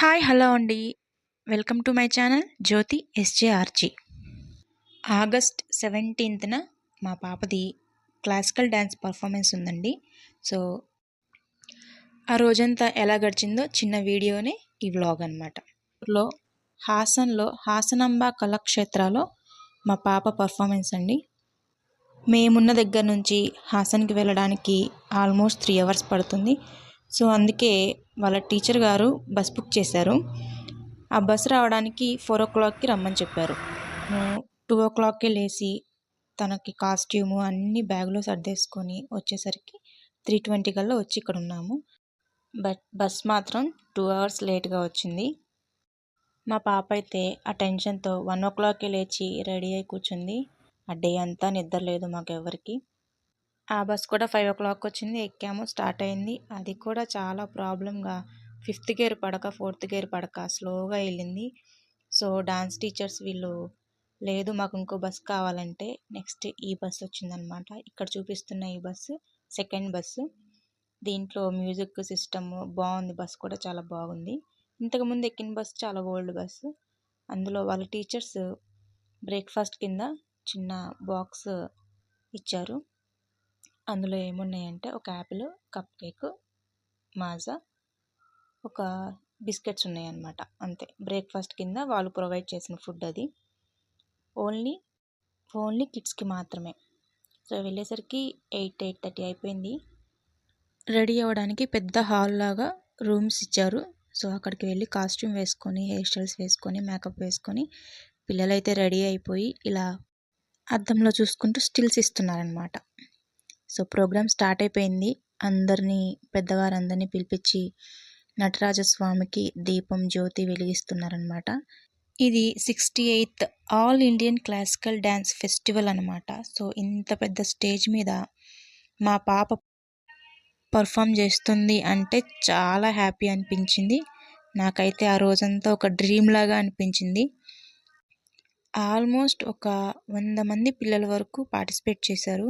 Hi hello అండి. Welcome to my channel Jyothi SJRG. August 17న మా పాపది క్లాసికల్ డ్యాన్స్ పర్ఫార్మెన్స్ ఉందండి. సో ఆ రోజంతా ఎలా గడిచిందో చిన్న వీడియోనే ఈ వ్లాగ్ అనమాట. లో హాసన్లో హాసనాంబ కళాక్షేత్రాలో మా పాప పర్ఫార్మెన్స్ అండి. మేమున్న దగ్గర నుంచి హాసన్కి వెళ్ళడానికి ఆల్మోస్ట్ 3 అవర్స్ పడుతుంది. సో అందుకే వాళ్ళ టీచర్ గారు బస్ బుక్ చేశారు. ఆ బస్సు రావడానికి 4 o'clockకి రమ్మని చెప్పారు. 2 o'clockకే లేచి తనకి కాస్ట్యూము అన్నీ బ్యాగ్లో సర్దేసుకొని వచ్చేసరికి 3:20 కల్లా వచ్చి ఇక్కడ ఉన్నాము. బట్ బస్ మాత్రం 2 hours లేట్గా వచ్చింది. మా పాప అయితే ఆ టెన్షన్తో 1 o'clockకే లేచి రెడీ అయి కూర్చుంది. ఆ డే అంతా నిద్ర లేదు మాకెవరికి. ఆ బస్ కూడా 5 o'clock వచ్చింది. ఎక్కాము, స్టార్ట్ అయింది. అది కూడా చాలా ప్రాబ్లంగా 5th గేర్ పడక 4th గేర్ పడక స్లోగా వెళ్ళింది. సో డాన్స్ టీచర్స్ వీళ్ళు లేదు మాకు ఇంకో బస్ కావాలంటే నెక్స్ట్ ఈ బస్సు వచ్చిందనమాట. ఇక్కడ చూపిస్తున్న ఈ బస్సు సెకండ్ బస్సు. దీంట్లో మ్యూజిక్ సిస్టమ్ బాగుంది. బస్ కూడా చాలా బాగుంది. ఇంతకుముందు ఎక్కిన బస్సు చాలా ఓల్డ్ బస్సు. అందులో వాళ్ళ టీచర్స్ బ్రేక్ఫాస్ట్ కింద చిన్న బాక్స్ ఇచ్చారు. అందులో ఏమున్నాయంటే ఒక యాపిల్, కప్ కేక్, మాజా, ఒక బిస్కెట్స్ ఉన్నాయన్నమాట. అంతే. బ్రేక్ఫాస్ట్ కింద వాళ్ళు ప్రొవైడ్ చేసిన ఫుడ్ అది. ఓన్లీ కిడ్స్కి మాత్రమే. సో వెళ్ళేసరికి 8:30 అయిపోయింది. రెడీ అవ్వడానికి పెద్ద హాల్ లాగా రూమ్స్ ఇచ్చారు. సో అక్కడికి వెళ్ళి కాస్ట్యూమ్ వేసుకొని, హెయిర్ స్టైల్స్ వేసుకొని, మేకప్ వేసుకొని పిల్లలైతే రెడీ అయిపోయి ఇలా అద్దంలో చూసుకుంటూ స్టిల్స్ ఇస్తున్నారనమాట. సో ప్రోగ్రామ్ స్టార్ట్ అయిపోయింది. పెద్దవారందరినీ పిలిపించి నటరాజస్వామికి దీపం జ్యోతి వెలిగిస్తున్నారనమాట. ఇది 68th all Indian classical dance festival అనమాట. సో ఇంత పెద్ద స్టేజ్ మీద మా పాప పర్ఫామ్ చేస్తుంది అంటే చాలా హ్యాపీ అనిపించింది. నాకైతే ఆ రోజంతా ఒక డ్రీమ్ లాగా అనిపించింది. ఆల్మోస్ట్ ఒక 100 మంది పిల్లల వరకు పార్టిసిపేట్ చేశారు.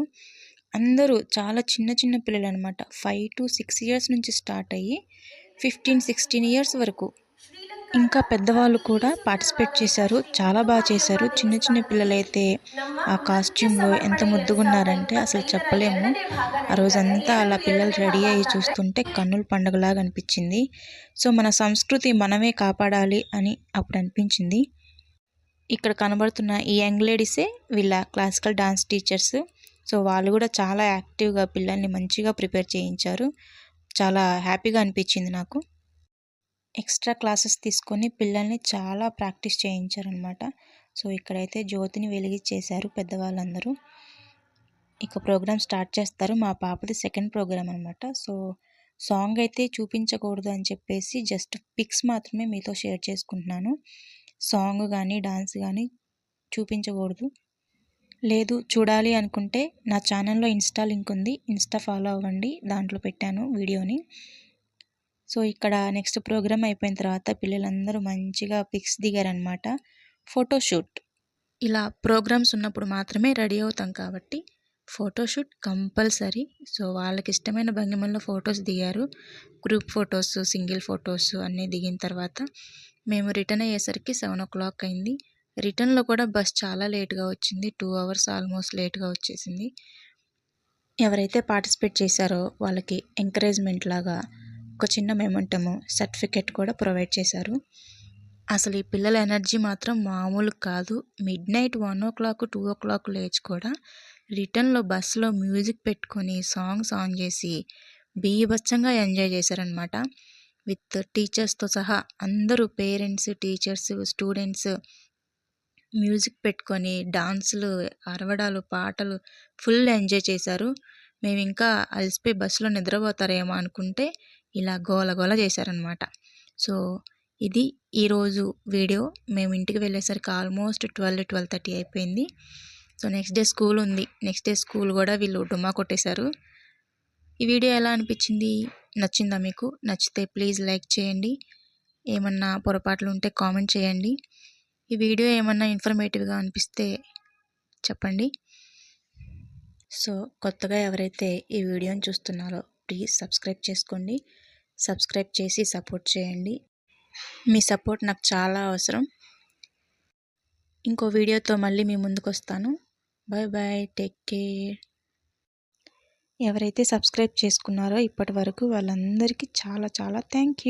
అందరూ చాలా చిన్న చిన్న పిల్లలు అనమాట. 5 to 6 years నుంచి స్టార్ట్ అయ్యి 15-16 years వరకు ఇంకా పెద్దవాళ్ళు కూడా పార్టిసిపేట్ చేశారు. చాలా బాగా చేశారు. చిన్న చిన్న పిల్లలైతే ఆ కాస్ట్యూమ్లో ఎంత ముద్దుగున్నారంటే అసలు చెప్పలేము. ఆ రోజంతా అలా పిల్లలు రెడీ అయ్యి చూస్తుంటే కన్నుల పండుగలాగా అనిపించింది. సో మన సంస్కృతి మనమే కాపాడాలి అని అప్పుడు అనిపించింది. ఇక్కడ కనబడుతున్న ఈ యంగ్ లేడీసే వీళ్ళ క్లాసికల్ డాన్స్ టీచర్స్. సో వాళ్ళు కూడా చాలా యాక్టివ్గా పిల్లల్ని మంచిగా ప్రిపేర్ చేయించారు. చాలా హ్యాపీగా అనిపించింది నాకు. ఎక్స్ట్రా క్లాసెస్ తీసుకొని పిల్లల్ని చాలా ప్రాక్టీస్ చేయించారనమాట. సో ఇక్కడైతే జ్యోతిని వెలిగించేశారు పెద్దవాళ్ళందరూ. ఇక ప్రోగ్రామ్ స్టార్ట్ చేస్తారు. మా పాపది సెకండ్ ప్రోగ్రామ్ అనమాట. సో సాంగ్ అయితే చూపించకూడదు అని చెప్పేసి జస్ట్ పిక్స్ మాత్రమే మీతో షేర్ చేసుకుంటున్నాను. సాంగ్ కానీ డాన్స్ కానీ చూపించకూడదు. లేదు చూడాలి అనుకుంటే నా ఛానల్లో ఇన్స్టా లింక్ ఉంది. ఇన్స్టా ఫాలో అవ్వండి. దాంట్లో పెట్టాను వీడియోని. సో ఇక్కడ నెక్స్ట్ ప్రోగ్రామ్ అయిపోయిన తర్వాత పిల్లలందరూ మంచిగా పిక్స్ దిగారనమాట. ఫోటోషూట్. ఇలా ప్రోగ్రామ్స్ ఉన్నప్పుడు మాత్రమే రెడీ అవుతాం కాబట్టి ఫోటోషూట్ కంపల్సరీ. సో వాళ్ళకి ఇష్టమైన భంగిమల్లో ఫొటోస్ దిగారు. గ్రూప్ ఫొటోస్, సింగిల్ ఫొటోస్ అన్నీ దిగిన తర్వాత మేము రిటర్న్ అయ్యేసరికి 7 o'clock అయింది. రిటర్న్లో కూడా బస్ చాలా లేట్గా వచ్చింది. 2 hours ఆల్మోస్ట్ లేట్గా వచ్చేసింది. ఎవరైతే పార్టిసిపేట్ చేశారో వాళ్ళకి ఎంకరేజ్మెంట్ లాగా ఒక చిన్న మెమెంటము సర్టిఫికెట్ కూడా ప్రొవైడ్ చేశారు. అసలు ఈ పిల్లల ఎనర్జీ మాత్రం మామూలు కాదు. midnight 1 o'clock 2 o'clock లేచి కూడా రిటర్న్లో బస్సులో మ్యూజిక్ పెట్టుకొని సాంగ్స్ ఆన్ చేసి బీభత్సంగా ఎంజాయ్ చేశారనమాట. విత్ టీచర్స్తో సహా అందరూ పేరెంట్స్, టీచర్స్, స్టూడెంట్స్ మ్యూజిక్ పెట్టుకొని డాన్సులు, అరవడాలు, పాటలు ఫుల్ ఎంజాయ్ చేశారు. మేము ఇంకా అలసిపోయి బస్సులో నిద్రపోతారేమో అనుకుంటే ఇలా గోల గోల చేశారనమాట. సో ఇది ఈరోజు వీడియో. మేము ఇంటికి వెళ్ళేసరికి ఆల్మోస్ట్ 12-12:30 అయిపోయింది. సో నెక్స్ట్ డే స్కూల్ ఉంది. నెక్స్ట్ డే స్కూల్ కూడా వీళ్ళు డుమ్మా కొట్టేశారు. ఈ వీడియో ఎలా అనిపించింది? నచ్చిందా మీకు? నచ్చితే ప్లీజ్ లైక్ చేయండి. ఏమన్నా పొరపాట్లు ఉంటే కామెంట్ చేయండి. ఈ వీడియో ఏమన్నా ఇన్ఫర్మేటివ్గా అనిపిస్తే చెప్పండి. సో కొత్తగా ఎవరైతే ఈ వీడియోని చూస్తున్నారో ప్లీజ్ సబ్స్క్రైబ్ చేసుకోండి. సబ్స్క్రైబ్ చేసి సపోర్ట్ చేయండి. మీ సపోర్ట్ నాకు చాలా అవసరం. ఇంకో వీడియోతో మళ్ళీ మీ ముందుకు వస్తాను. Bye bye, take care. ఎవరైతే సబ్స్క్రైబ్ చేసుకున్నారో ఇప్పటి వరకు వాళ్ళందరికీ చాలా చాలా థ్యాంక్ యూ.